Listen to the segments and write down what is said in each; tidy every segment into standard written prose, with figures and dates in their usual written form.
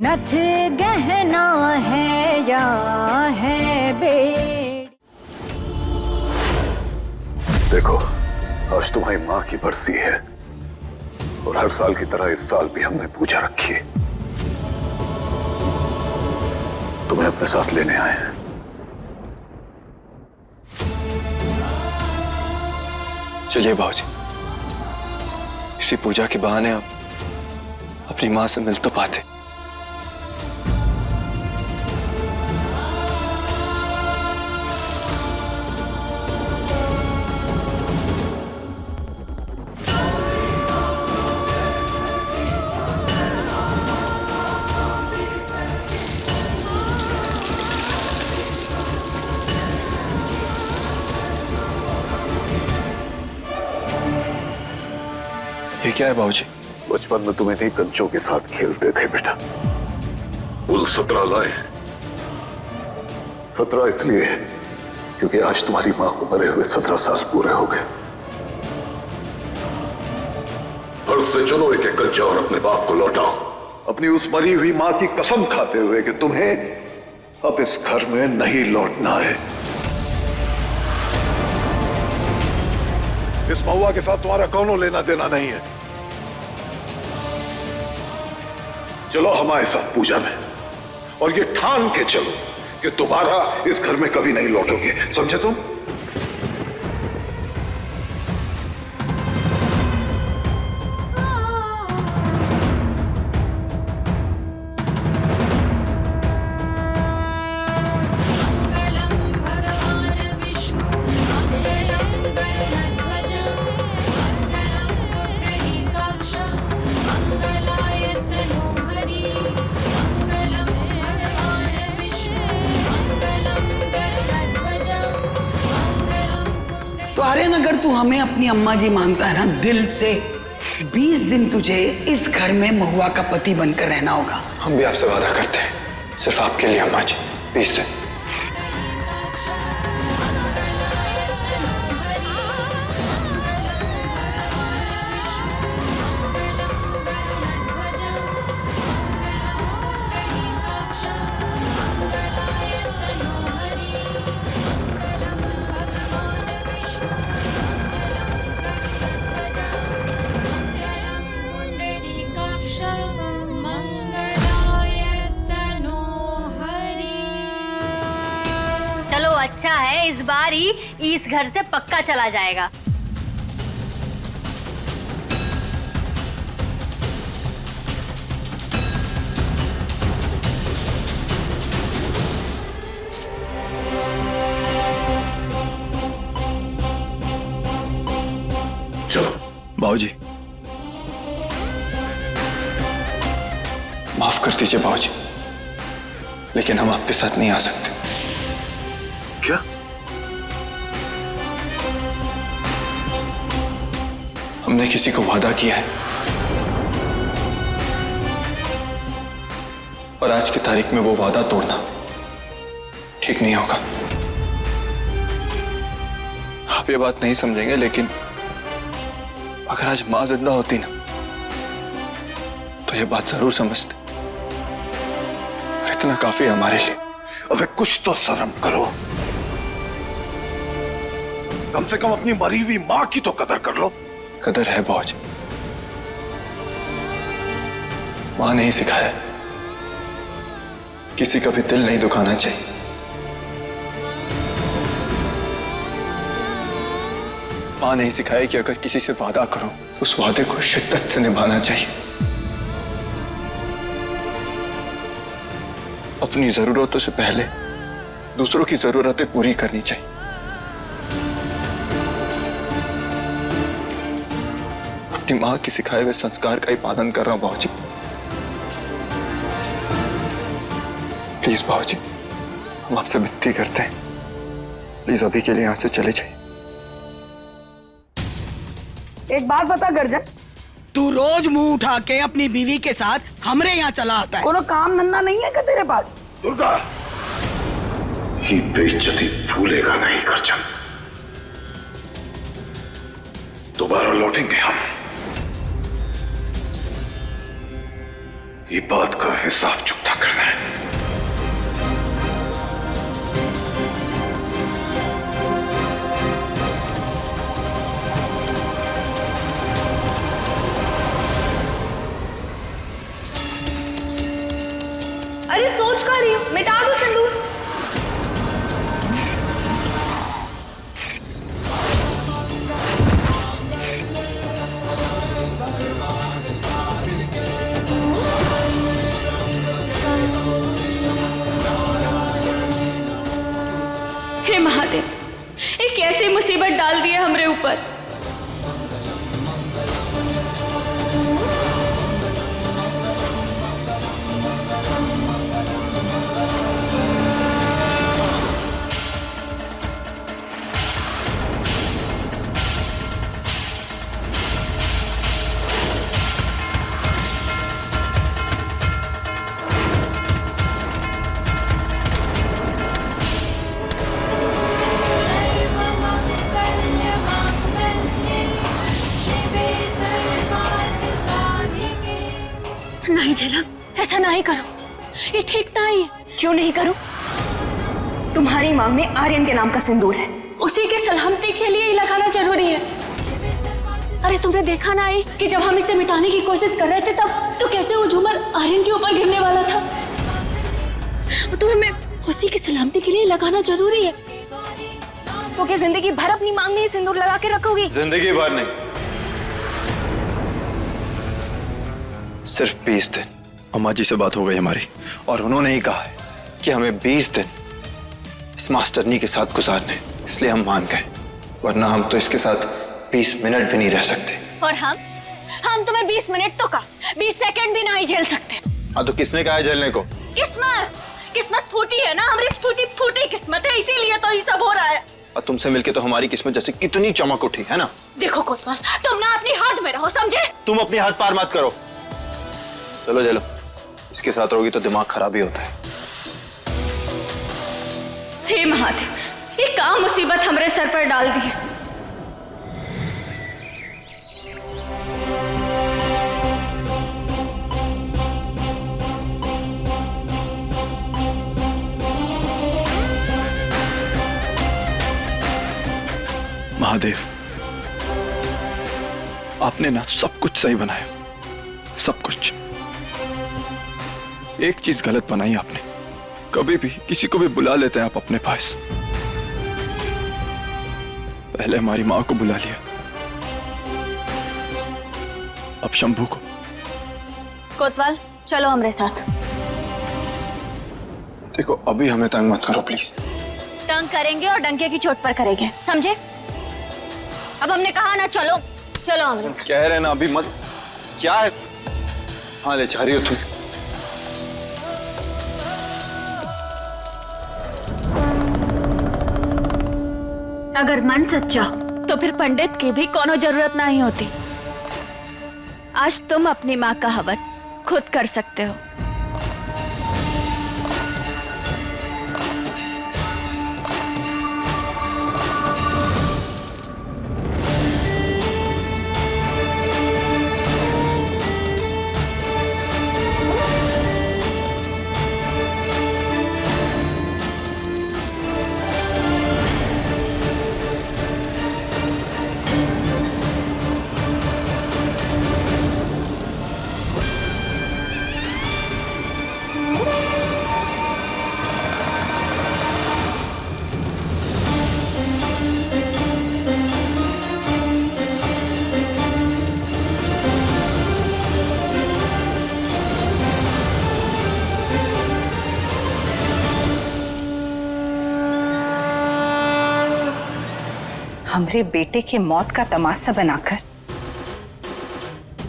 नथ गहना है या है बेड़ी। देखो, आज तुम्हारी माँ की बरसी है और हर साल की तरह इस साल भी हमने पूजा रखी है। तुम्हें अपने साथ लेने आए हैं। चलिए भाऊजी, इसी पूजा के बहाने आप अपनी माँ से मिल तो पाते। ये क्या है भाऊजी? बचपन में तुम्हें नहीं कंचों के साथ खेलते थे बेटा। कुल 17 लाए। 17 इसलिए क्योंकि आज तुम्हारी माँ को मरे हुए 17 साल पूरे हो गए। फर्ज से चलो एक एक कंचा और अपने बाप को लौटाओ। अपनी उस मरी हुई माँ की कसम खाते हुए कि तुम्हें अब इस घर में नहीं लौटना है। इस महुआ के साथ तुम्हारा कौनो लेना देना नहीं है। चलो हमारे साथ पूजा में, और ये ठान के चलो कि दोबारा इस घर में कभी नहीं लौटोगे। समझे तुम? तो आर्यन, अगर तू हमें अपनी अम्मा जी मानता है ना दिल से, 20 दिन तुझे इस घर में महुआ का पति बनकर रहना होगा। हम भी आपसे वादा करते हैं, सिर्फ आपके लिए अम्मा जी, 20 दिन। चलो अच्छा है, इस बार ही इस घर से पक्का चला जाएगा। चलो भाऊजी, माफ कर दीजिए भाऊजी, लेकिन हम आपके साथ नहीं आ सकते। क्या? हमने किसी को वादा किया है और आज की तारीख में वो वादा तोड़ना ठीक नहीं होगा। आप ये बात नहीं समझेंगे, लेकिन अगर आज मां जिंदा होती ना तो ये बात जरूर समझते। और इतना काफी है हमारे लिए। अबे कुछ तो शर्म करो। कम से कम अपनी मरी हुई माँ की तो कदर कर लो। कदर है भाऊजी, मां ने ही सिखाया किसी का भी दिल नहीं दुखाना चाहिए। मां ने ही सिखाया कि अगर किसी से वादा करो तो उस वादे को शिद्दत से निभाना चाहिए। अपनी जरूरतों से पहले दूसरों की जरूरतें पूरी करनी चाहिए। अपनी मां के सिखाए हुए संस्कार का ही पालन कर रहा हूं भाऊजी। प्लीज भाऊजी, हम आपसे विनती करते हैं, प्लीज अभी के लिए यहां से चले जाइए। एक बात बता गर्जन, तू रोज मुंह उठा के अपनी बीवी के साथ हमरे यहाँ चला आता है। कोनो काम धंधा नहीं है क्या तेरे पास? दुर्गा, ये बेइज्जती भूलेगा नहीं गर्जन। दोबारा लौटेंगे हम। ये बात का हिसाब चुकता करना है। अरे सोच कर रही हूँ, मिटा दो सिंदूर। हे महादेव, ये कैसी मुसीबत डाल दी है हमरे ऊपर। नहीं झेलम, ऐसा नहीं करो, ये ठीक नहीं है। क्यों नहीं करूं? तुम्हारी मांग में आर्यन के नाम का सिंदूर है, उसी की सलामती के लिए ही लगाना जरूरी है। अरे तुमने देखा ना आई कि जब हम इसे मिटाने की कोशिश कर रहे थे तब तो कैसे वो झूमर आर्यन के ऊपर गिरने वाला था। तो हमें उसी की सलामती के लिए लगाना जरूरी है। तो क्या जिंदगी भर अपनी मांग में ही सिंदूर लगा के रखोगी? जिंदगी भर नहीं, सिर्फ 20 दिन। अम्मा जी से बात हो गई हमारी और उन्होंने ही कहा है कि हमें 20 दिन इस मास्टरनी के साथ गुजारने, इसलिए हम मान गए, वरना हम तो इसके साथ 20 मिनट भी नहीं रह सकते। और हम तुम्हें 20 मिनट तो का 20 सेकंड भी नहीं झेल सकते। हाँ तो किसने कहा है झेलने को? किस्मत फूटी है ना, हमारी फूटी किस्मत है, इसीलिए तो ये सब हो रहा है। और तुमसे मिलके तो हमारी किस्मत जैसे कितनी चमक उठी है ना। देखो कोतवाल, तुम ना अपनी हाथ में रहो, समझे? तुम अपनी हाथ पार मत करो। चलो चलो, इसके साथ रहोगी तो दिमाग खराब ही होता है। हे महादेव, ये काम मुसीबत हमरे सर पर डाल दी है। महादेव, आपने ना सब कुछ सही बनाया, सब कुछ। एक चीज गलत बनाई आपने, कभी भी किसी को भी बुला लेते हैं आप अपने पास। पहले हमारी माँ को बुला लिया, अब शंभू को। कोतवाल चलो हमारे साथ। देखो अभी हमें तंग मत करो प्लीज। तंग करेंगे और डंके की चोट पर करेंगे, समझे? अब हमने कहा ना, चलो चलो हमारे साथ। कह रहे ना अभी मत। क्या है? हाँ ले जा रही हो तुम? अगर मन सच्चा तो फिर पंडित की भी कोनो जरूरत नहीं होती। आज तुम अपनी माँ का हवन खुद कर सकते हो। हमरे बेटे के मौत का तमाशा बनाकर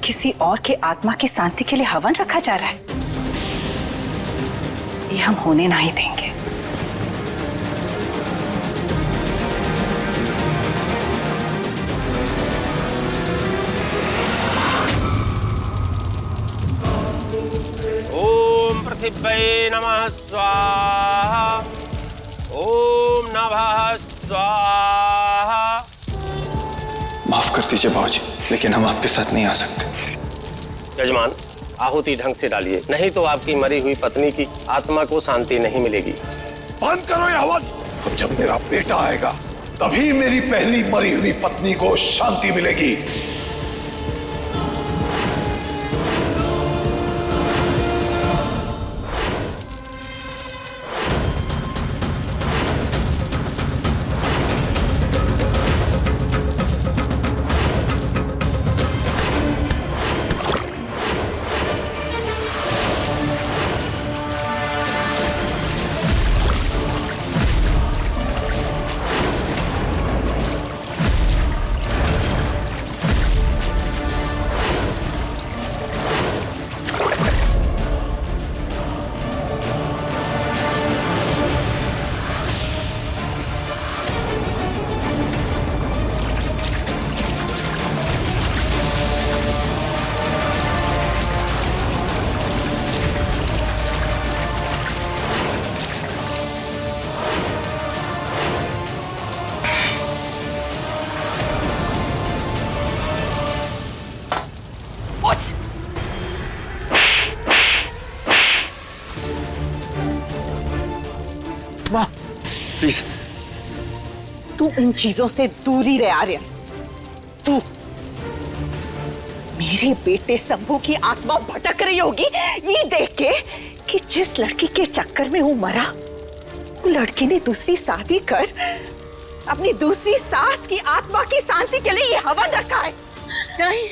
किसी और के आत्मा की शांति के लिए हवन रखा जा रहा है। ये हम होने नहीं देंगे। ओम पृथिव्यै नमः स्वाहा। ओम नभः स्वाहा। माफ कर दीजिए बाबूजी, लेकिन हम आपके साथ नहीं आ सकते। यजमान, आहुति ढंग से डालिए, नहीं तो आपकी मरी हुई पत्नी की आत्मा को शांति नहीं मिलेगी। बंद करो ये हवन। तो जब मेरा बेटा आएगा तभी मेरी पहली मरी हुई पत्नी को शांति मिलेगी। प्लीज तू इन चीजों से दूर ही रह आर्यन। तू मेरे बेटे शंभू की आत्मा भटक रही होगी ये देख के कि जिस लड़की के चक्कर में वो मरा, वो लड़की ने दूसरी शादी कर अपनी दूसरी सास की आत्मा की शांति के लिए ये हवन रखा है। नहीं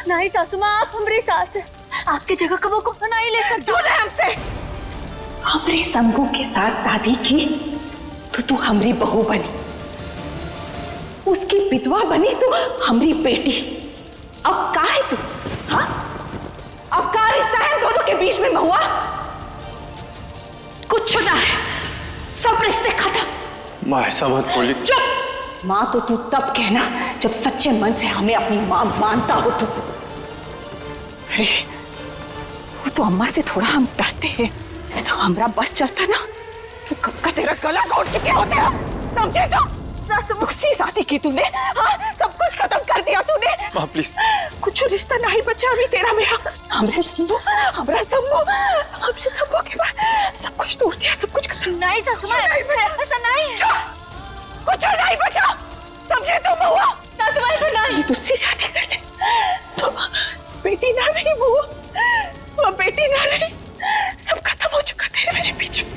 नहीं सासू माँ, आप हमारी सास है, आपकी जगह कबो को नहीं ले सकते। दूर है हमसे। हमरे शंभू के साथ शादी की तो तू हमरी बहू बनी, उसकी विधवा बनी तो हमरी बेटी। अब का है तू? हाँ, अब का रिश्ता है दोनों के बीच में महुआ? कुछ ना है, सब रिश्ते खत्म। माँ ऐसा मत बोली। चुप। माँ तो तू तब कहना जब सच्चे मन से हमें अपनी माँ मानता हो तू। अरे वो तो अम्मा से थोड़ा हम डरते हैं, तो हमारा बस चलता ना तो कब का तेरा गला घोट चुके होते हैं, समझे? तो दूसरी शादी की तूने, हाँ, सब कुछ खत्म कर दिया तूने। माँ प्लीज। कुछ रिश्ता नहीं बचा अभी तेरा मेरा। हमरे शंभू के बाद सब कुछ तोड़ दिया, सब कुछ खत्म। नहीं सासू माँ, ऐसा नहीं है। कुछ नहीं बचा, समझे तुम हुआ? सासू माँ ऐसा नहीं। दूसरी शादी कर दे तो बेटी ना रही, वो बेटी ना रही, सब खत्म हो चुका तेरे मेरे बीच में।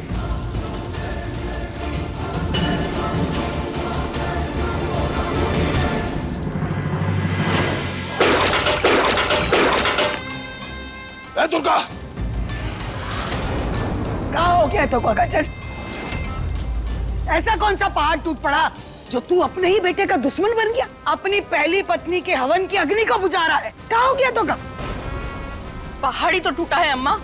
दुर्गा, क्या हो गया तो गजर? ऐसा कौन सा पहाड़ टूट पड़ा जो तू अपने ही बेटे का दुश्मन बन गया? अपनी पहली पत्नी के हवन की अग्नि को बुझा रहा है। क्या हो गया तो का? पहाड़ी तो टूटा है अम्मा,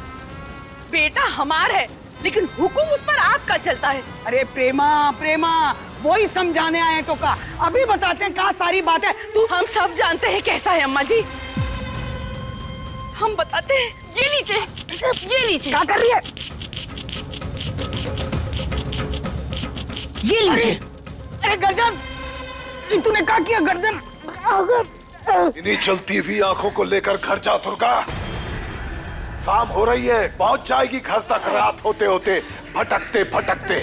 बेटा हमार है, लेकिन हुक्म उस पर आपका चलता है। अरे प्रेमा प्रेमा, वही समझाने आए तो का। अभी बताते हैं क्या सारी बात है। तू हम सब जानते हैं कैसा है अम्मा जी, हम बताते हैं। ये लीजिए, ये लीजिए। क्या कर रही है? ये लीजिए। अरे गर्दन, तूने क्या किया गर्दन? इन्हीं चलती हुई आंखों को लेकर घर जा दुर्गा। शाम हो रही है, पहुंच जाएगी घर तक रात होते होते, भटकते भटकते।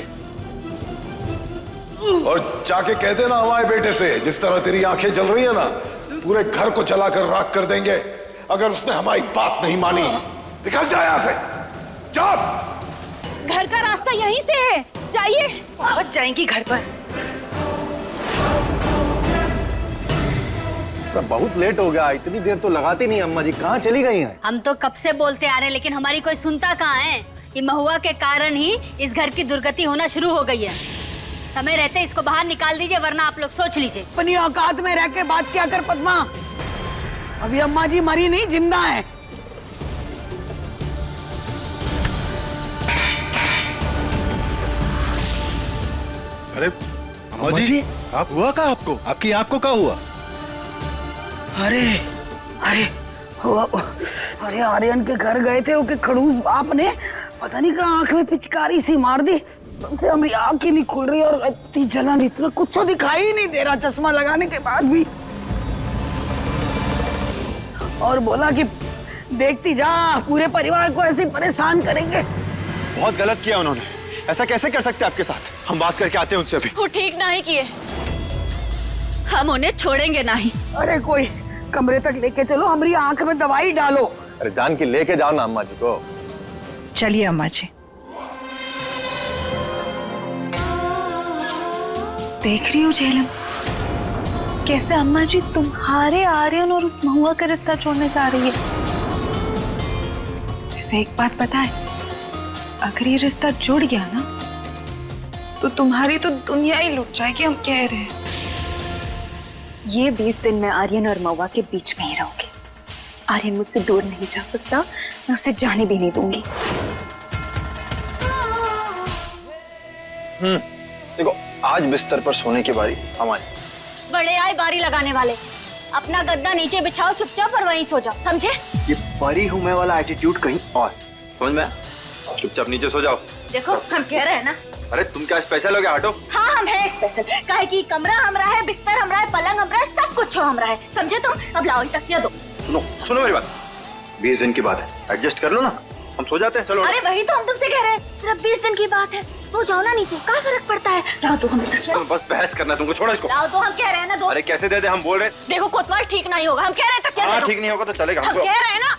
और जाके कह देना हमारे बेटे से, जिस तरह तेरी आंखें जल रही है ना, पूरे घर को जलाकर राख कर देंगे अगर उसने हमारी बात नहीं मानी। निकल जा यहाँ से, जा। घर का रास्ता यहीं से है, जाइए। पहुंच जाएंगी घर पर। बहुत लेट हो गया, इतनी देर तो लगाती नहीं। अम्मा जी कहाँ चली गई हैं? हम तो कब से बोलते आ रहे हैं, लेकिन हमारी कोई सुनता कहाँ है। ये महुआ के कारण ही इस घर की दुर्गति होना शुरू हो गई है। समय रहते इसको बाहर निकाल दीजिए, वरना आप लोग सोच लीजिए। अपनी औकात में रह के बात क्या कर पद्मा। अभी अम्मा जी मरी नहीं, जिंदा है। अरे अम्मा जी, आप हुआ क्या? आपको, आपकी आंख को क्या हुआ? अरे अरे अरे आर्यन के घर गए थे, ओके खड़ूस बाप ने पता नहीं कहाँ आंख में पिचकारी सी मार दी। तब से हमारी आंख ही नहीं खुल रही और इतनी जलन, इतना कुछ तो दिखाई ही नहीं दे रहा चश्मा लगाने के बाद भी। और बोला कि देखती जा, पूरे परिवार को ऐसे परेशान करेंगे। बहुत गलत किया उन्होंने, ऐसा कैसे कर सकते आपके साथ? हम बात करके आते हैं उनसे अभी। वो ठीक नहीं किए, हम उन्हें छोड़ेंगे नहीं। अरे कोई कमरे तक लेके चलो, हमारी आंख में दवाई डालो। अरे जान की लेके जाओ ना अम्मा जी को। चलिए अम्मा जी। देख रही हो झेलम, कैसे अम्मा जी तुम्हारे आर्यन और उस महुआ का रिश्ता छोड़ने जा रही है। वैसे एक बात पता है, अगर ये रिश्ता जुड़ गया ना तो तुम्हारी तो दुनिया ही लुट जाएगी, हम कह रहे हैं। ये 20 दिन मैं आर्यन और महुआ के बीच में ही रहूंगी। आर्यन मुझसे दूर नहीं जा सकता, मैं उसे जाने भी नहीं दूंगी। देखो, आज बिस्तर पर सोने की बारी हमारी। बड़े आए बारी लगाने वाले, अपना गद्दा नीचे बिछाओ चुपचाप और वहीं सो जाओ, समझे? ये परी हूं मैं वाला एटीट्यूड कहीं और, समझ में? चुपचाप नीचे सो जाओ। देखो हम कह रहे हैं ना। अरे तुम क्या स्पेशल हो गया? हटो। हाँ हम है स्पेशल, काहे कि कमरा हमरा है, बिस्तर हमरा है, पलंग हमरा है, सब कुछ हमरा है, समझे तुम? अब लाओ तकिया दो। सुनो मेरी बात, 20 दिन की बात है, एडजस्ट कर लो ना, हम सो जाते हैं। चलो। अरे वही तो हम तुमसे कह रहे हैं, सिर्फ 20 दिन की बात है, तो जाओ ना नीचे, क्या फर्क पड़ता है? लाओ तो हम तकिया। बस बहस करना तुमको, छोड़ो इसको। लाओ तो हम कह रहे हैं ना दो। अरे कैसे दे दे, हम बोल रहे। देखो कोतवाल ठीक नहीं होगा, हम कह रहे हैं तकिया दे दो। ठीक नहीं होगा तो चलेगा, हम कह रहे हैं ना।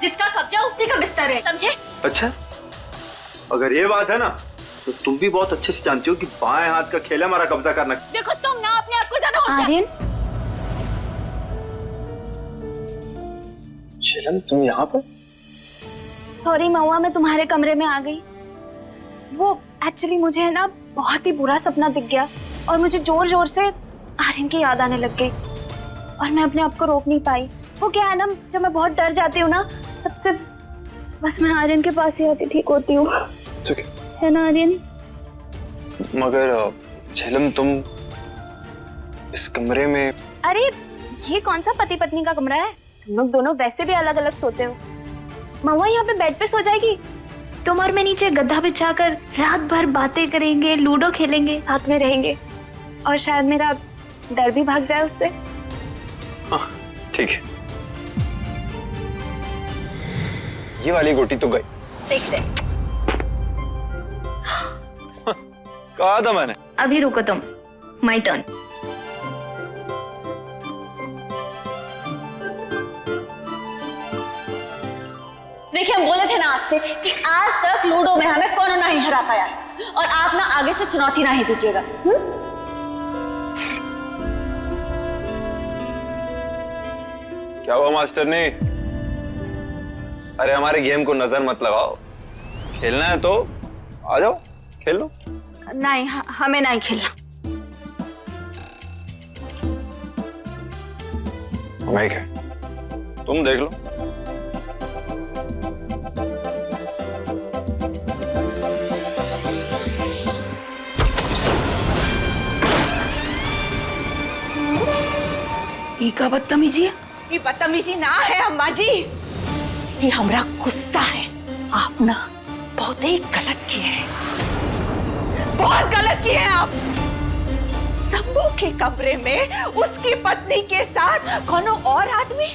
जिसका कब्जा उसी का बिस्तर है, समझे? अच्छा, अगर ये बात है ना तो तुम भी बहुत अच्छे से जानती हो कि बाएं हाथ का खेल है हमारा कब्जा करना। देखो तुम ना अपने आप को ज्यादा आर्यन, झेलम तुम यहाँ पर? सॉरी महुआ, मैं तुम्हारे कमरे में आ गई। वो एक्चुअली मुझे है ना बहुत ही बुरा सपना दिख गया और मुझे जोर जोर से आर्यन की याद आने लग गई और मैं अपने आप को रोक नहीं पाई। वो क्या है ना, जब मैं बहुत डर जाती हूँ ना तब सिर्फ बस मैं आर्यन के पास ही आती ठीक होती हूँ, है ना आर्यन? मगर झेलम तुम इस कमरे में। अरे ये कौन सा पति पत्नी का कमरा है? तुम लोग दोनों वैसे भी अलग अलग सोते हो। महुआ यहाँ पे बेड पे सो जाएगी, तुम और मैं नीचे गद्दा बिछाकर रात भर बातें करेंगे, लूडो खेलेंगे, साथ में रहेंगे और शायद मेरा डर भी भाग जाए उससे। हाँ ठीक है, ये वाली गोटी तो गई। देखते कहा था मैंने। अभी रुको तुम, माय टर्न। देखिए हम बोले थे ना आपसे कि आज तक लूडो में हमें कौन नहीं हरा पाया है और आप ना आगे से चुनौती नहीं दीजिएगा। क्या हुआ मास्टर ने? अरे हमारे गेम को नजर मत लगाओ, खेलना है तो आ जाओ खेल लो। नहीं हमें नहीं खेलना। मैं क्या, तुम देख लो। ये का बदतमीजी है? ये बदतमीजी ना है अम्मा जी, ये हमरा गुस्सा है। आप ना बहुत ही गलत किए हैं, बहुत गलत किए हैं आप। शंभू के कमरे में उसकी पत्नी के साथ कोनो और आदमी,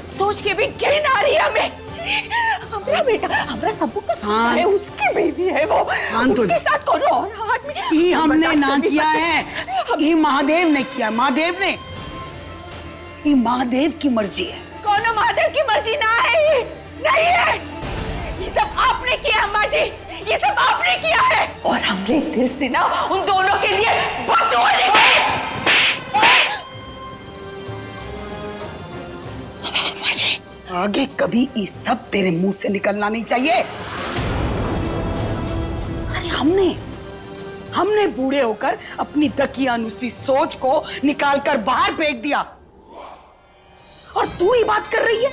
सोच के भी घिन आ रही है हमें। हमरा बेटा, हमरा शंभू का है, उसकी बीवी है वो, उसके साथ कोनो और आदमी। ये हमने ना किया है, ये महादेव ने किया, महादेव ने। ये महादेव की मर्जी है। कोनो महादेव की मर्जी ना है, ये नहीं है। ये सब आपने किया अम्मा जी, ये सब आपने किया है और हमने दिल से ना उन दोनों के लिए बददुआ निकाली। आगे कभी ये सब तेरे मुंह से निकलना नहीं चाहिए। अरे हमने बूढ़े होकर अपनी दकियानुसी सोच को निकालकर बाहर फेंक दिया और तू ही बात कर रही है।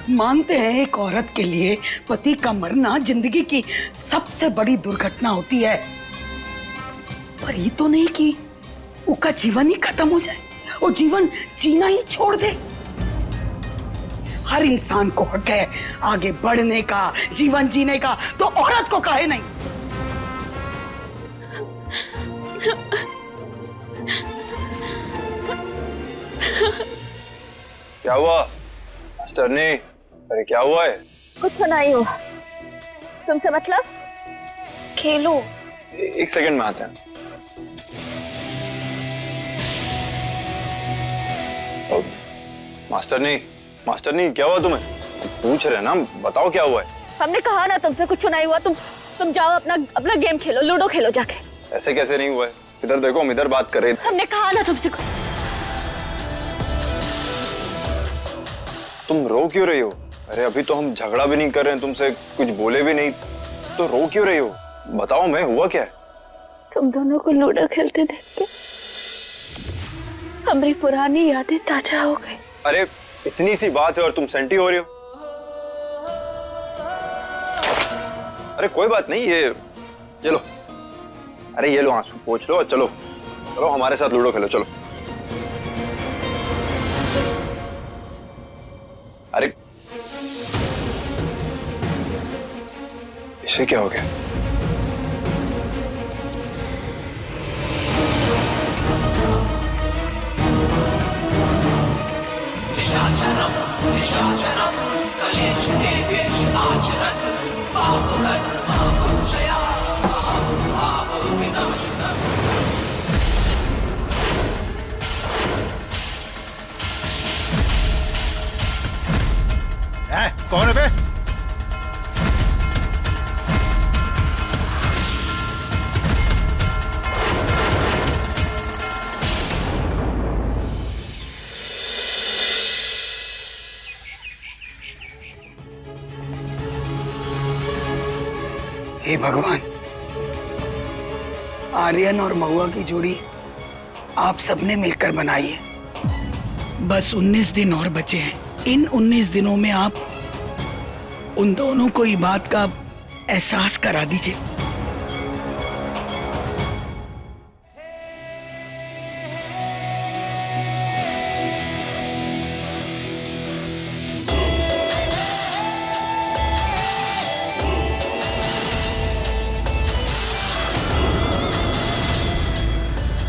मानते हैं एक औरत के लिए पति का मरना जिंदगी की सबसे बड़ी दुर्घटना होती है, पर ये तो नहीं कि उसका जीवन ही खत्म हो जाए, वो जीवन जीना ही छोड़ दे। हर इंसान को हक है आगे बढ़ने का, जीवन जीने का, तो औरत को काहे नहीं? क्या हुआ मास्टरनी? अरे क्या हुआ है? कुछ नहीं हुआ। तुमसे मतलब? खेलो। एक सेकंड में आते हैं। मास्टरनी क्या हुआ तुम्हें? पूछ रहे ना, बताओ क्या हुआ है? हमने कहा ना तुमसे कुछ नहीं हुआ। तुम जाओ अपना गेम खेलो, लूडो खेलो जाके। ऐसे कैसे नहीं हुआ है? इधर देखो, हम इधर बात कर रहे थे। हमने कहा ना तुमसे। तुम रो क्यों रही हो? अरे अभी तो हम झगड़ा भी नहीं कर रहे हैं तुमसे, कुछ बोले भी नहीं, तो रो क्यों रही हो? बताओ मैं, हुआ क्या है? तुम दोनों को लूडो खेलते देख के हमारी पुरानी यादें ताजा हो गई। अरे इतनी सी बात है और तुम सेंटी हो रही हो? अरे कोई बात नहीं, ये लो। अरे ये लो, आंसू पोंछ लो, चलो हमारे साथ लूडो खेलो, चलो। अरे इसे क्या हो गया? निशाचरम कलेश देवेश आचरन पापकर महाकुंजया भाव विनाशनम। कौन है बे? हे भगवान, आर्यन और महुआ की जोड़ी आप सबने मिलकर बनाई है। बस 19 दिन और बचे हैं। इन 19 दिनों में आप उन दोनों को ये बात का एहसास करा दीजिए।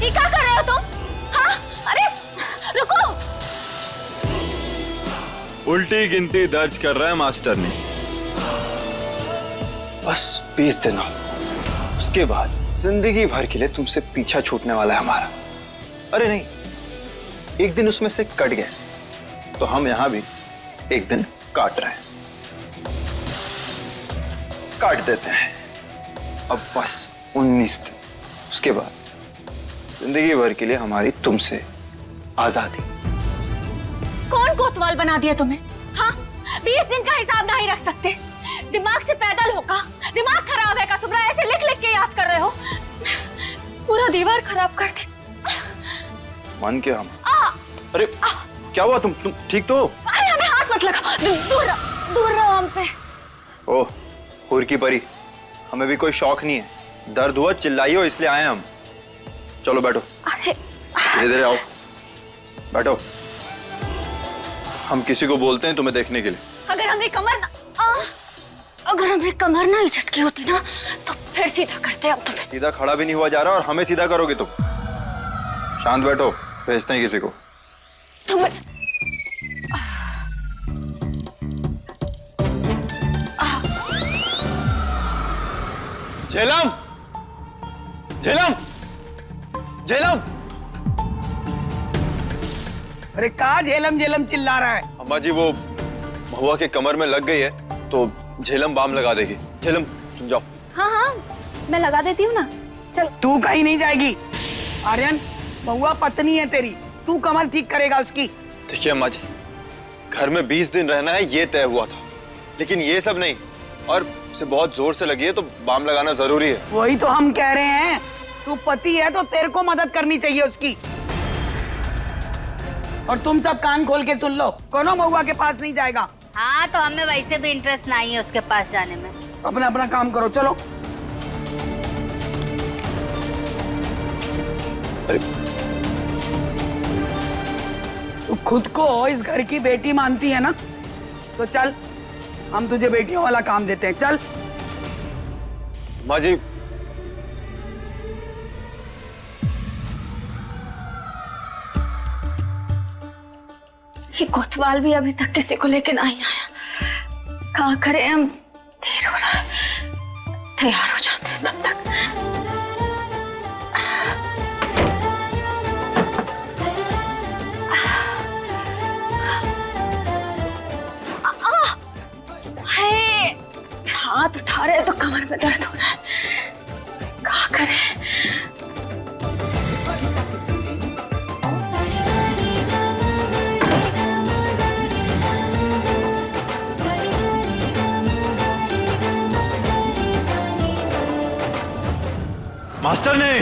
ये क्या कर रहे हो तुम? हाँ? अरे रुको। उल्टी गिनती दर्ज कर रहा है मास्टरनी। बस 20 दिन और उसके बाद जिंदगी भर के लिए तुमसे पीछा छूटने वाला है हमारा। अरे नहीं, एक दिन उसमें से कट गए तो हम यहां भी एक दिन काट रहे हैं, काट देते हैं। अब बस 19 दिन, उसके बाद जिंदगी भर के लिए हमारी तुमसे आजादी। कौन कोतवाल बना दिया तुम्हें? हाँ, 20 दिन का हिसाब नहीं रख सकते? दिमाग से पैदल होगा, दिमाग खराब है का? तुम ऐसे लिख लिख के याद कर रहे हो, पूरा दीवार खराब कर दी। मान के हम अरे क्या हुआ? तुम ठीक तो? अरे हमें हाथ मत लगा, दूर रहो हमसे। ओह हूर की परी, हमें भी कोई शौक नहीं है। दर्द हुआ, चिल्लाई हो, इसलिए आए हम। चलो बैठो। अरे धीरे आओ, बैठो। हम किसी को बोलते हैं तुम्हें देखने के लिए। अगर हमें कमर ना ही झटकी होती ना तो फिर सीधा करते हम तुम्हें। सीधा खड़ा भी नहीं हुआ जा रहा और हमें सीधा करोगे तुम। शांत बैठो, भेजते हैं किसी को। झेलम, झेलम, झेलम। अरे कहा झेलम झेलम चिल्ला रहा है? अम्मा जी वो महुआ के कमर में लग गई है तो झेलम बाम लगा देगी। झेलम तुम जाओ। हाँ मैं लगा देती हूँ ना। चल। तू कहीं नहीं जाएगी। आर्यन, महुआ पत्नी है तेरी, तू कमर ठीक करेगा उसकी। देखिए अम्मा जी, घर में 20 दिन रहना है ये तय हुआ था, लेकिन ये सब नहीं। और उसे बहुत जोर से लगी है तो बाम लगाना जरूरी है। वही तो हम कह रहे हैं, तू पति है तो तेरे को मदद करनी चाहिए उसकी। और तुम सब कान खोल के सुन लो, कोनो महुआ के पास नहीं जाएगा। हाँ, तो हमें वैसे भी इंटरेस्ट नहीं है उसके पास जाने में। अपना अपना काम करो, चलो। तू खुद को इस घर की बेटी मानती है ना, तो चल हम तुझे बेटियों वाला काम देते हैं, चल। अम्मा जी, ये कोतवाल भी अभी तक किसी को लेके नहीं आया। कहाँ करें हम, देर हो रहा है, तैयार हो जाते हैं तब तक। हाथ उठा रहे तो कमर में दर्द हो रहा है, क्या करें। मास्टर ने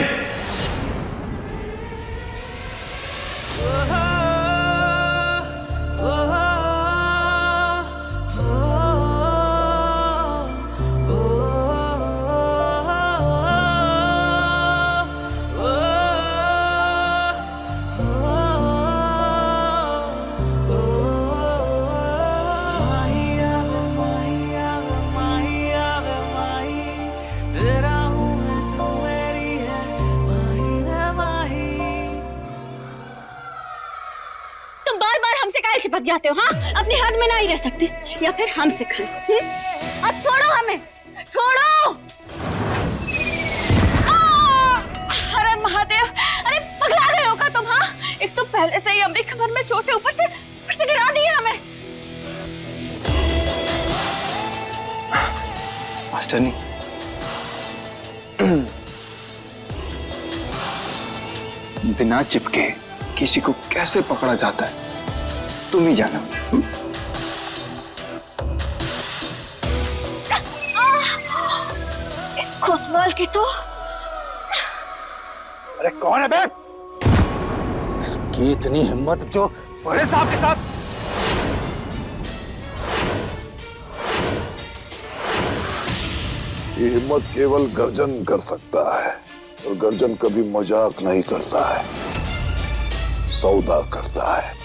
चिपक जाते हो, हाँ? अपने हाथ में नहीं रह सकते, या फिर हम सिखाएं। अब छोड़ो हमें, छोड़ो। हर महादेव, अरे पगला गए हो क्या तुम? हाँ, एक तो पहले से ही हमारी कमर में चोट है, ऊपर से गिरा दिया हमें। मास्टरनी, बिना चिपके किसी को कैसे पकड़ा जाता है तुम ही जानो। इस कोतवाल की तो। अरे कौन है बे? इसकी इतनी हिम्मत जो बड़े साहब के साथ। ये हिम्मत केवल गर्जन कर सकता है, और गर्जन कभी मजाक नहीं करता है, सौदा करता है।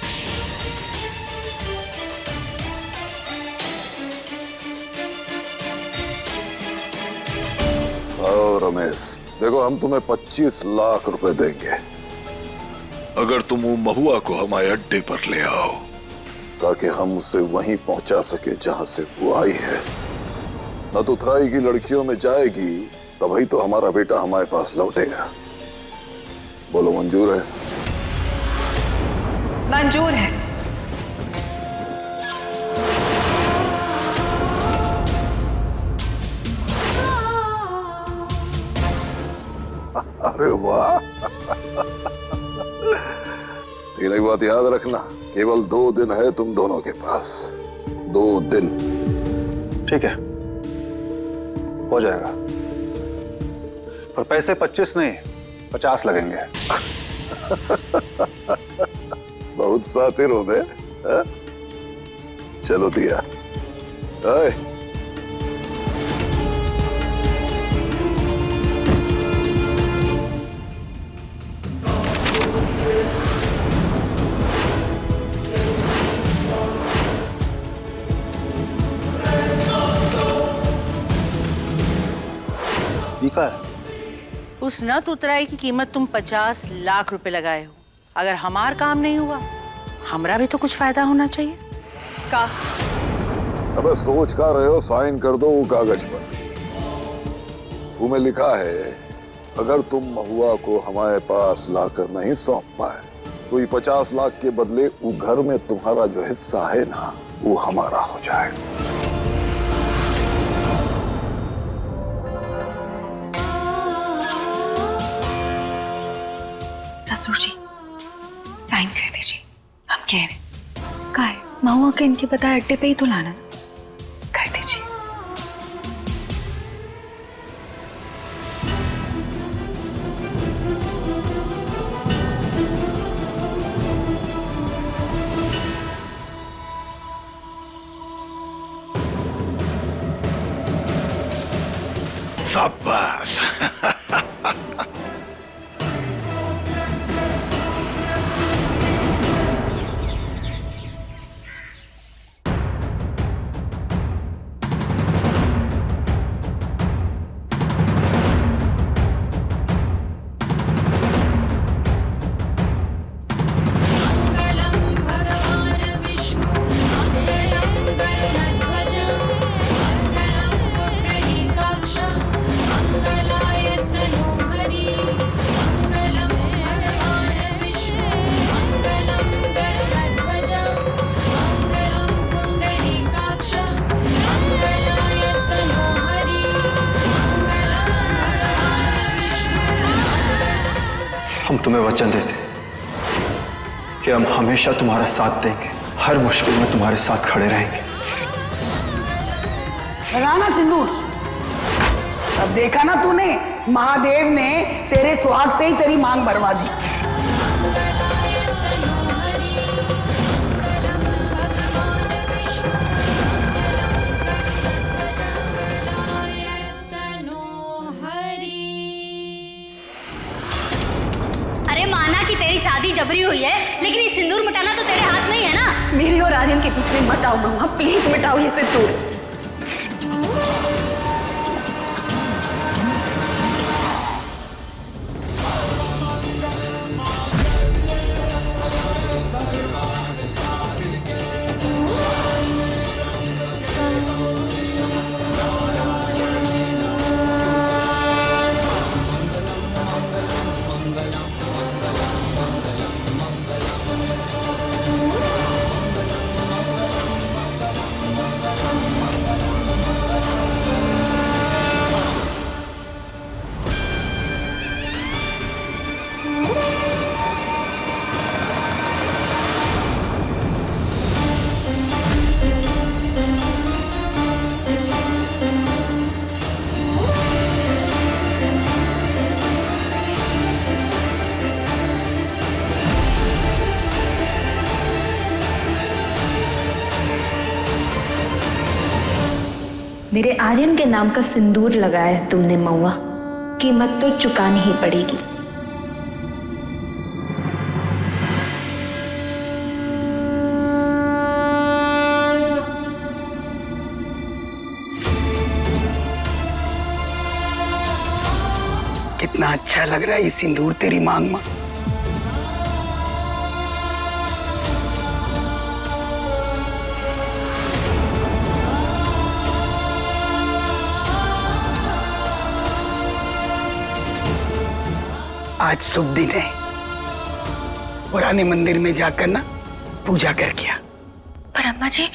रमेश, देखो हम तुम्हें 25 लाख रुपए देंगे अगर तुम वो महुआ को हमारे अड्डे पर ले आओ, ताकि हम उसे वहीं पहुंचा सके जहां से वो आई है। न तो थराई की लड़कियों में जाएगी, तभी तो हमारा बेटा हमारे पास लौटेगा। बोलो मंजूर है? मंजूर है। अरे वाह। लेकिन एक बात याद रखना, केवल 2 दिन है तुम दोनों के पास, 2 दिन। ठीक है, हो जाएगा, पर पैसे 25 नहीं 50 लगेंगे। बहुत सातिर हो बे। चलो दिया। उस नत उतराई की कीमत तुम 50 लाख रुपए लगाए हो। अगर हमार काम नहीं हुआ, हमरा भी तो कुछ फायदा होना चाहिए। का? अबे सोच का रहे हो, साइन कर दो वो कागज पर। उसमें लिखा है, अगर तुम महुआ को हमारे पास लाकर नहीं सौंप पाए, तो ये 50 लाख के बदले वो घर में तुम्हारा जो हिस्सा है ना, वो हमारा हो जाएगा। साइन कर दीजिए। हम कह रहे का है महुआ के इनके पता अड्डे पे ही तो लाना, कर दीजिए। शाबाश। हम तुम्हें वचन देते कि हम हमेशा तुम्हारा साथ देंगे, हर मुश्किल में तुम्हारे साथ खड़े रहेंगे। लगाना सिंदूर। अब देखा ना तूने, महादेव ने तेरे सुहाग से ही तेरी मांग भरवा दी। अरे माना कि तेरी शादी जबरी हुई है, लेकिन ये सिंदूर मिटाना तो तेरे हाथ में ही है ना। मेरे और आर्यन के बीच में मत आओ महुआ, प्लीज मिटाओ ये सिंदूर। मेरे आर्यन के नाम का सिंदूर लगाया है तुमने महुआ, कीमत तो चुकानी ही पड़ेगी। कितना अच्छा लग रहा है ये सिंदूर तेरी मांग में। आज शुभ दिन है, पुराने मंदिर में जाकर ना पूजा कर किया। पर अम्मा जी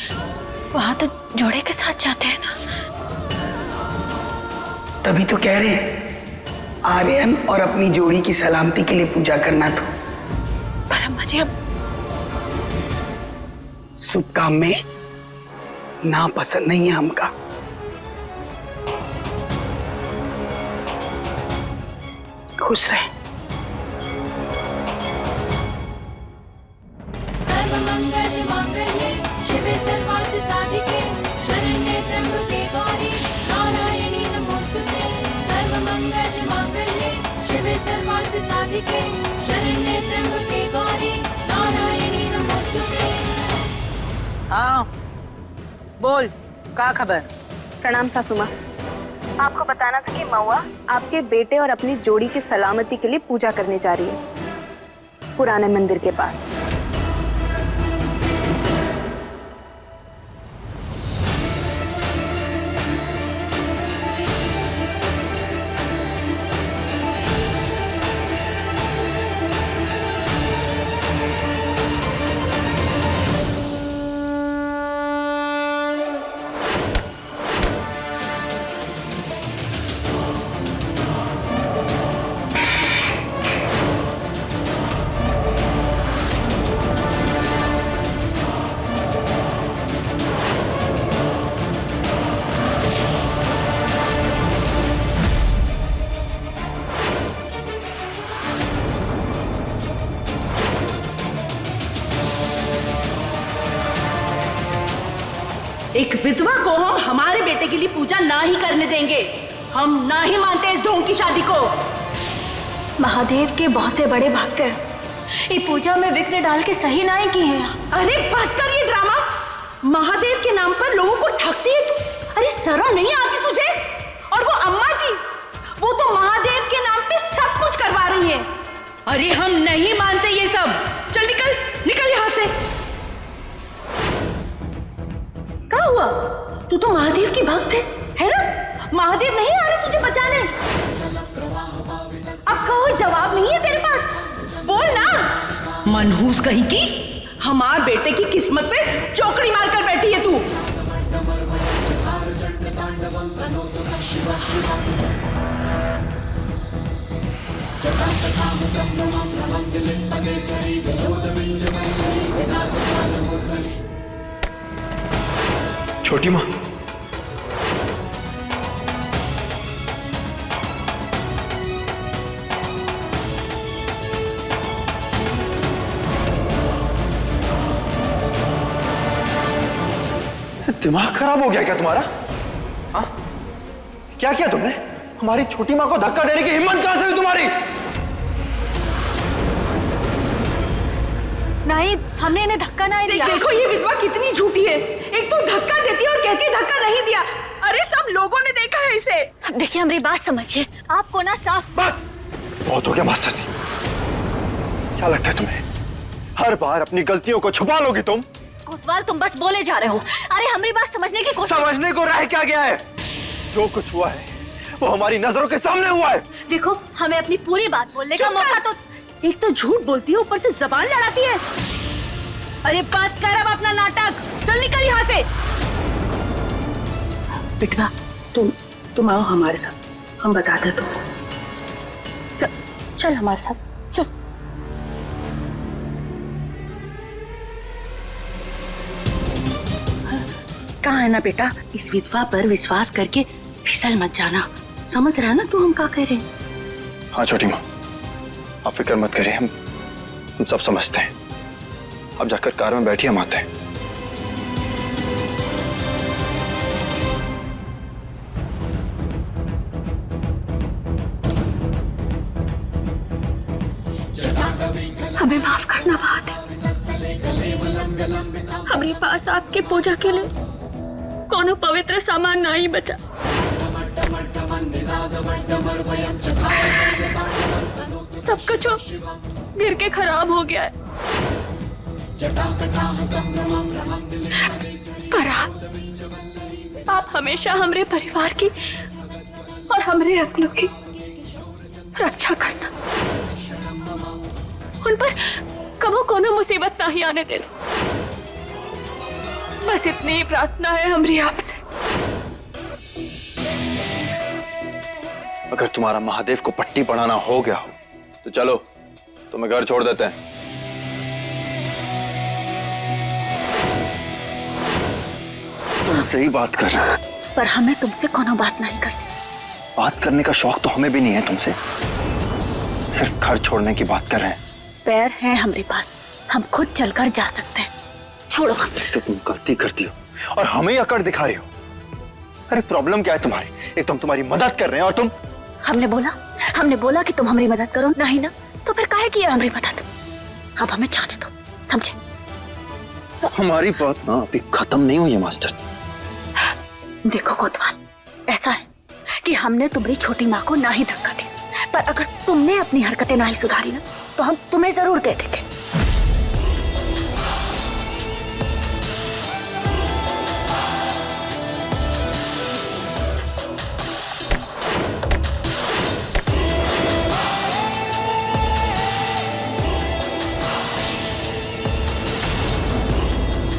वहां तो जोड़े के साथ जाते हैं ना। तभी तो कह रहे हैं आर्यन और अपनी जोड़ी की सलामती के लिए पूजा करना। तो पर अम्मा जी अब शुभ काम में ना पसंद नहीं है हमका। खुश रहे। सर्वमंगल मांगल्ये शिवे सर्वार्थ साधिके शरण्ये त्र्यंबके गौरी नारायणी नमोस्तुते। सर्वमंगल मांगल्ये शिवे सर्वार्थ साधिके शरण्ये त्र्यंबके गौरी नारायणी नमोस्तुते। हाँ बोल, क्या खबर? प्रणाम सासू माँ। आपको बताना था कि महुआ आपके बेटे और अपनी जोड़ी की सलामती के लिए पूजा करने जा रही है पुराने मंदिर के पास। एक विधवा को हम हमारे बेटे के लिए पूजा ना ही करने देंगे। हम ना ही मानते इस ढोंग की शादी को। महादेव के बहुत बड़े भक्त हैं। ये पूजा में विघ्न डाल के सही ना ही किए हैं। अरे बस कर ये ड्रामा। महादेव के नाम पर लोगों को ठगती है तू। अरे शर्म नहीं आती तुझे? और वो अम्मा जी, वो तो महादेव के नाम पे सब कुछ करवा रही है। अरे हम नहीं मानते ये सब। चल निकल निकल यहाँ से। क्या हुआ? तू तो महादेव की भक्त है ना? महादेव नहीं आ रहे तुझे बचाने? अब कोई जवाब नहीं है तेरे पास? बोल ना। मनहूस कहीं की, हमार बेटे की किस्मत पे चौकड़ी मारकर बैठी है तू। छोटी माँ, दिमाग खराब हो गया क्या तुम्हारा? हाँ, क्या किया तुमने? हमारी छोटी माँ को धक्का देने की हिम्मत कहां से हुई तुम्हारी? नहीं, हमने इन्हें धक्का नहीं दिया। देखो ये विधवा कितनी झूठी है। एक तो धक्का देती है और कहती है धक्का नहीं दिया। अरे सब लोगों ने देखा है इसे। अब देखिए हमारी बात समझिए, आपको ना साफ। बस बहुत हो गया मास्टर जी। क्या लगता है तुम्हें हर बार अपनी गलतियों को छुपा लोगी तुम? कोतवाल तुम बस बोले जा रहे हो। अरे हमारी बात समझने की कोशिश। समझने को रह क्या गया है? जो कुछ हुआ है वो हमारी नजरों के सामने हुआ है। देखो हमें अपनी पूरी बात बोलने का मौका तो। एक तो झूठ बोलती है, ऊपर से जबान लड़ाती है। अरे बस कर अब अपना नाटक। चल निकल यहाँ से। बेटा तुम आओ हमारे साथ, हम बताते तुमको। चल हमारे साथ चल। कहाँ है ना बेटा, इस विधवा पर विश्वास करके फिसल मत जाना। समझ रहा है ना तू हम क्या कह रहे हैं? हाँ छोटी माँ, आप फिक्र मत करिए, हम सब समझते हैं। अब जाकर कार में बैठिए, हम आते हैं। हमें माफ करना बात है। हमारे पास आपके पूजा के लिए कोनो पवित्र सामान नहीं बचा। सब कुछ गिर के खराब हो गया है। पर आप हमेशा हमारे परिवार की और हमारे रत्नों की रक्षा करना। उन पर कबो कोनो मुसीबत नहीं आने देना। बस इतनी ही प्रार्थना है हमारी आपसे। अगर तुम्हारा महादेव को पट्टी पढ़ाना हो गया हो तो चलो, तुम्हें घर छोड़ देते हैं। तुम सही बात कर रहे हो, पर हमें तुमसे कोनो बात नहीं करनी। बात करने का शौक तो हमें भी नहीं है तुमसे, सिर्फ घर छोड़ने की बात कर रहे हैं। पैर हैं हमारे पास, हम खुद चलकर जा सकते हैं। छोड़ो मत। तो तुम गलती करती हो और हमें ही अकड़ दिखा रही हो। अरे प्रॉब्लम क्या है तुम्हारी? एक तुम तुम्हारी मदद कर रहे हैं और तुम। हमने बोला कि तुम हमारी मदद करो, नहीं ना तो फिर काहे किया हमारी मदद? अब हमें जाने दो, समझे? हमारी बात ना अभी खत्म नहीं हुई है मास्टर। देखो कोतवाल, ऐसा है कि हमने तुम्हारी छोटी माँ को ना ही धक्का दिया, पर अगर तुमने अपनी हरकतें ना ही सुधारी ना तो हम तुम्हें जरूर दे देंगे।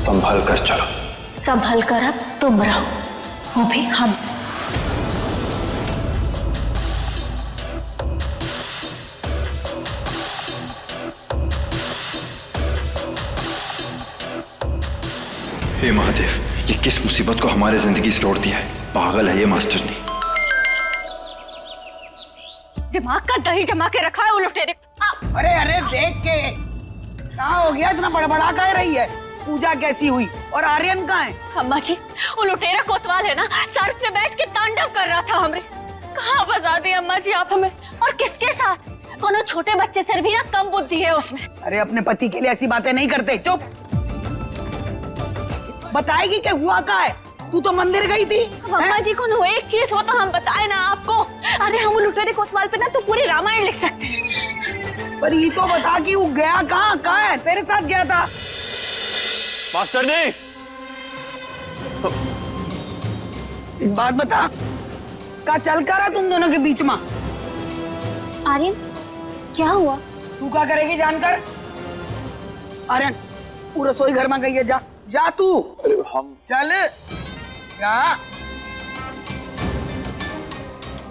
संभल कर चलो। संभल कर अब तुम रहो, वो भी हमसे। हे महादेव, ये किस मुसीबत को हमारे जिंदगी से तोड़ दिया है? पागल है ये मास्टर ने। दिमाग का दही जमा के रखा है उलटे ने। अरे अरे देख के क्या हो गया, इतना बड़बड़ा कर रही है? पूजा कैसी हुई और आर्यन कहाँ है? अम्मा जी, वो लुटेरा कोतवाल है ना, सर पे बैठ के तांडव कर रहा था हमरे। कहाँ फंसा दिए अम्मा जी आप हमें, और किसके साथ? कोनो छोटे बच्चे से भी ना कम बुद्धि है उसमें। अरे अपने पति के लिए ऐसी बातें नहीं करते, चुप। बताएगी कि हुआ क्या है? तू तो मंदिर गई थी। अम्मा जी को एक चीज हो तो हम बताए ना आपको। अरे हम लुटेरे कोतवाल पे ना तो पूरी रामायण लिख सकते हैं। पर ये तो बता कि वो गया कहाँ है? तेरे साथ गया था? मास्टर ने एक बात बता, क्या चल कर रहा तुम दोनों के बीच में? आर्यन, क्या हुआ? तू क्या करेगी जानकर? आर्यन, तू रसोई घर में गई है, जा जा तू। अरे हम चल जा।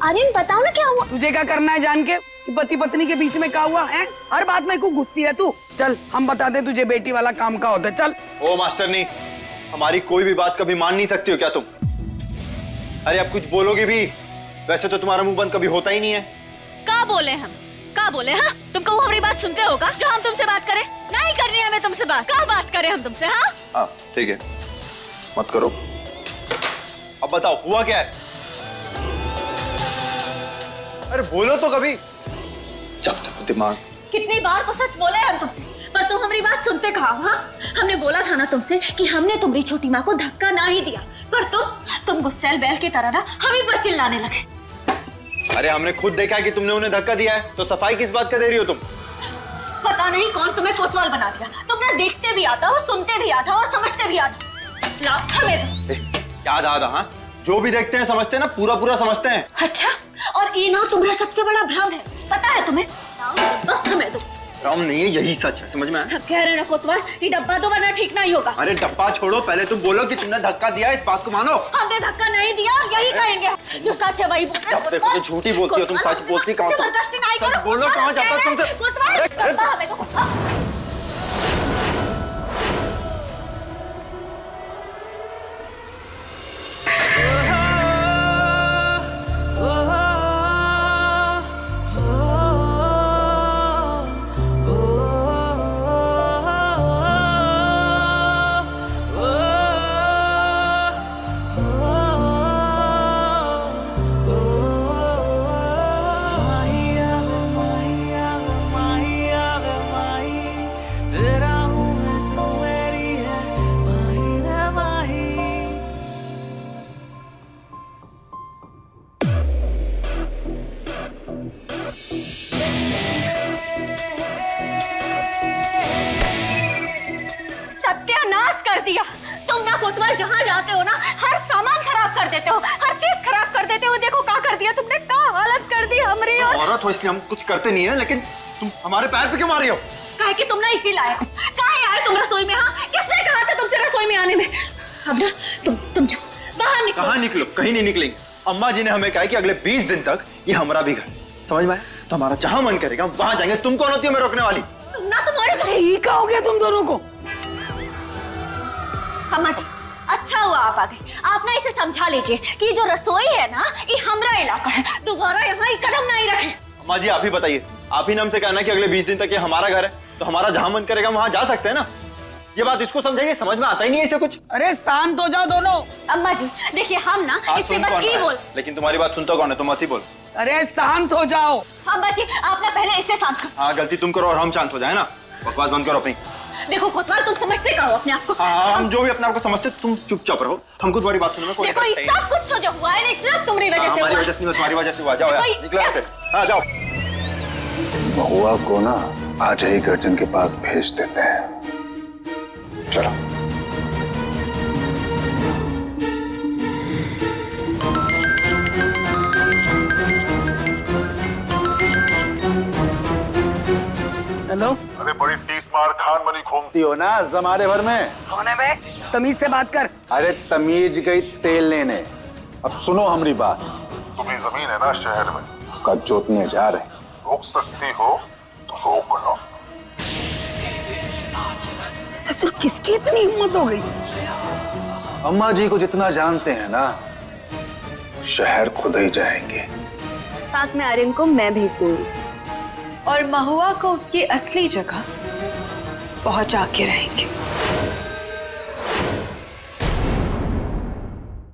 आर्यन बताओ ना क्या हुआ? तुझे क्या करना है जान के कि पति पत्नी के बीच में क्या हुआ है? हर बात में क्यों घुसती है तू? चल हम बता दे तुझे बेटी वाला काम का होता है, चल। ओ मास्टरनी, हमारी कोई भी बात कभी मान नहीं सकती हो क्या तुम? अरे अब कुछ बोलोगे भी, वैसे तो तुम्हारा मुंह बंद कभी होता ही नहीं है। क्या बोले हम? क्या बोले? हाँ, तुम कहूँ हमारी बात सुनते होगा जो हम तुमसे बात करें? नहीं करनी है हमें तुमसे बात। क्या बात करें हम तुमसे? हाँ ठीक है, मत करो। अब बताओ हुआ क्या है? अरे बोलो तो कभी। चल दिमाग। कितनी बार तो सच बोले हम तुमसे, पर तुम हमारी बात सुनते कहाँ? हाँ, हमने बोला था ना तुमसे कि हमने तुम्हारी छोटी माँ को धक्का ना ही दिया, पर तुम गुस्सैल बैल की तरह ना हम ही पर चिल्लाने लगे। अरे हमने खुद देखा है कि तुमने उन्हें धक्का दिया है, तो सफाई किस बात का दे रही हो तुम? पता नहीं कौन तुम्हें कोतवाल बना दिया। तुम ना देखते भी आता हो, सुनते भी आता और समझते भी आता। लाओ हमें दो। याद आधा, हाँ जो भी देखते हैं समझते हैं ना, पूरा पूरा समझते हैं। अच्छा, और ये ना तुम्हारा सबसे बड़ा भ्रम है, पता है तुम्हें? लाओ हमें दो। भ्रम नहीं है, यही सच है, समझ में आया? कह रहे ना कोतवाल, ये डब्बा दो वरना ठीक नहीं होगा। अरे डब्बा छोड़ो, पहले तुम बोलो कि तुमने धक्का दिया, इस बात को मानो। हमने धक्का नहीं दिया, यही कहेंगे। जो सच है वही बोल। जब देखो तो झूठी बोलती हो तुम, सच बोलती कहाँ? जबरदस्ती नहीं करो। सच बोलो, कहाँ जाता तुमसे? कोतवाल, डब्बा हमें दो। दिया तुम ना कोतवाल, जहाँ जाते हो ना हर सामान खराब कर देते हो, हर चीज खराब कर देते हो। देखो क्या कर दिया तुमने, क्या हालत कर दी हमारी। और औरत हो इसलिए हम कुछ करते नहीं है, लेकिन तुम हमारे पैर पे क्यों मार रही हो? काहे कि तुम ना इसी लायक हो। काहे आए तुम रसोई में? हाँ, किसने कहा था तुमसे रसोई में आने में? अब ना तुम जाओ बाहर निकलो। कहाँ निकलो? कहीं नहीं निकलेंगे। अम्मा जी ने हमें कहा कि अगले 20 दिन तक ये हमारा भी घर, समझ में आया? तो हमारा जहाँ मन करेगा वहाँ जाएंगे। तुम कौन होती हो मैं रोकने वाली? तुम ना तुम्हारे ये क्या हो गया तुम दोनों को? अम्मा जी, अच्छा हुआ आप आ गए। आप ना इसे समझा लीजिए कि जो रसोई है ना ये हमारा इलाका है, दोबारा यहाँ कदम नहीं रखे। अम्मा जी आप ही बताइए, आप ही ने हमसे कहना कि अगले 20 दिन तक ये हमारा घर है, तो हमारा जहाँ मन करेगा वहाँ जा सकते हैं ना। ये बात इसको समझाइए, समझ में आता ही नहीं है इसे कुछ। अरे शांत हो जाओ दोनों। अम्मा जी देखिए, हम ना इससे बस ये बोल। लेकिन तुम्हारी बात सुनता कौन है? तुम मत ही बोल। अरे शांत हो जाओ। अम्मा जी आप ना पहले इससे शांत करो। हाँ गलती तुम करो और हम शांत हो जाए ना। बकवास बंद करो अपनी। देखो कोतवाल, तुम समझते कहो अपने आप को। हाँ, हम जो भी अपने आप को समझते, तुम चुपचाप रहो। हमको तुम्हारी बात सुनने में कोई देखो ये सब कुछ जो हुआ है ना सब तुम्हारी वजह से हुआ। हमारी वजह से नहीं, तुम्हारी वजह से हुआ। जाओ यार, निकलो यहाँ से। हाँ जाओ। महुआ को ना आज ही गर्जन के पास भेज देते हैं। चलो। हेलो। अरे बड़ी तीस मार खान बनी घूमती हो ना जमाने भर में। कौन है बे? तमीज से बात कर। अरे तमीज गई तेल लेने। अब सुनो हमारी बात। तुम्हें जमीन है ना शहर में, का जोतने जा रहे। रोक सकती हो तो रोक लो। ससुर किसकी इतनी हिम्मत हो गई? अम्मा जी को जितना जानते हैं ना, शहर खुद ही जाएंगे। साथ में आर्यन को मैं भेज दूंगी और महुआ को उसकी असली जगह पहुंचा के रहेंगे।